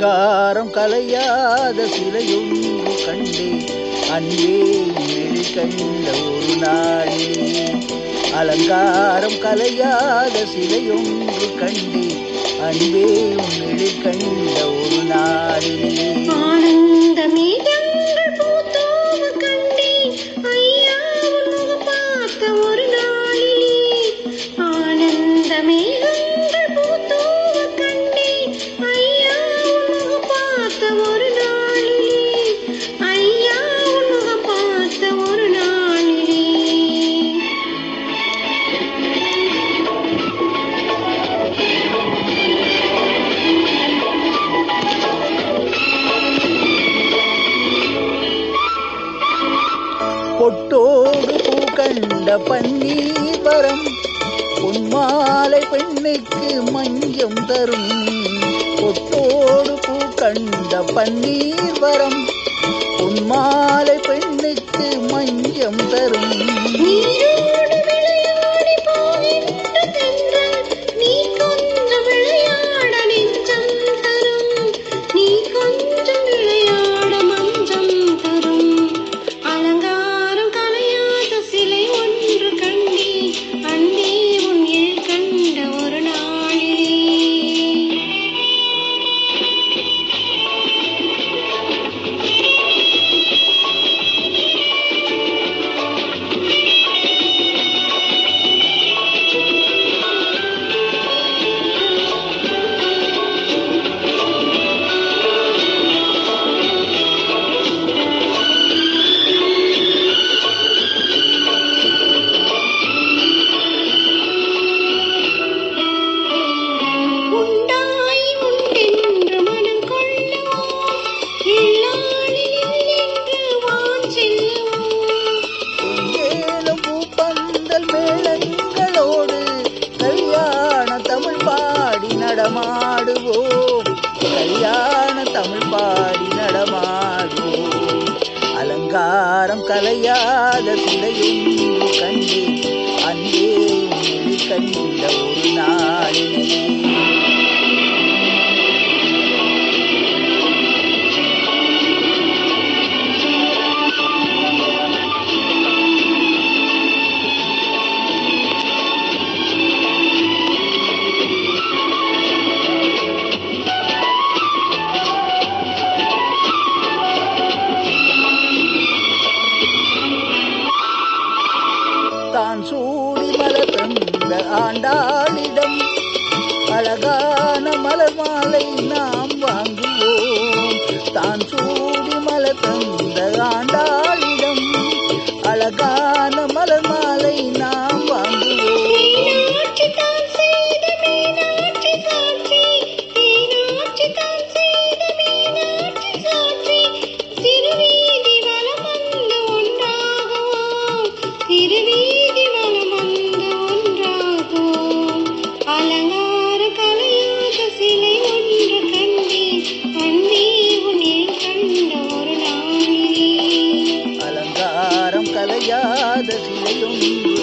அலங்காரம் கலையாத சிலையொன்று கண்டே அன்பே உன்னில் கண்ட ஒரு நாளிலே. அலங்காரம் கலையாத சிலையொன்று கண்டே அன்பே உன்னில் கண்ட ஒரு நாளிலே. ஆனந்த மேகங்கள் பூத்தோவ கண்டேன் ஐயா உன் முகம் பார்த்த ஒரு நாளிலே. ஆனந்த மேகங்கள் பூத்தோவ கண்டேன் ஐயா உன் முகம் பார்த்த ஒரு நாளிலே. ஐயா உன் முகம் பார்த்த ஒரு நாளிலே. பொட்டோடு பூ கண்ட பன்னீர் வரம் பொன்மாலை பெண்ணுக்கு மஞ்சம் தரும். பொட்டோடு பூ கண்ட பன்னீர் வரம் பொன்மாலை பெண்ணுக்கு மஞ்சம் தரும். நீரோடு விளையாடி போகின்ற தென்றல் நீ கொஞ்சம் விளையாட நெஞ்சம் தரும். நீ கொஞ்சம் விளையாட மஞ்சம் தரும். அலங்காரம் கலையாத சிலை ஒன்று கண்டேன் அன்பே உன் இல் கண்ட ஒரு நாளிலே. உண்டாய் உண்டென்று மனம் கொள்ளுவோம் இல்லாளில் என்று வான் செல்லுவோம். ஏலும் பூப்பந்தல் மேளங்களோடு கல்யாண தமிழ் பாடி நடமாடுவோம். கல்யாண தமிழ் பாடி நடமாடுவோம். அலங்காரம் கலையாத சிலையொன்று கண்டே அன்பே உன்னில் கண்ட ஒரு நாளிலே. தான் சூடி மலர் தந்த ஆண்டாளிடம் அழகான மலர் மாலை நாம் வாங்குவோம். தான் சூடி மலர் தந்த ஆண்டாளிடம் அழகான மலர் மாலை நாம் வாங்குவோம். மீனாட்சி தான் செய்த மீனாட்சி சாட்சி. மீனாட்சி தான் செய்த மீனாட்சி சாட்சி. திருவீதி வலம் வந்து ஒன்றாகுவோம். திருவீதி வலம் வந்து ஒன்றாகுவோம். அலங்கார கலையாத சிலை ஒன்று கண்டேன் அன்பே உன்னில் கண்ட ஒரு நாளிலே. அலங்காரம் கலையாத சிலையொன்று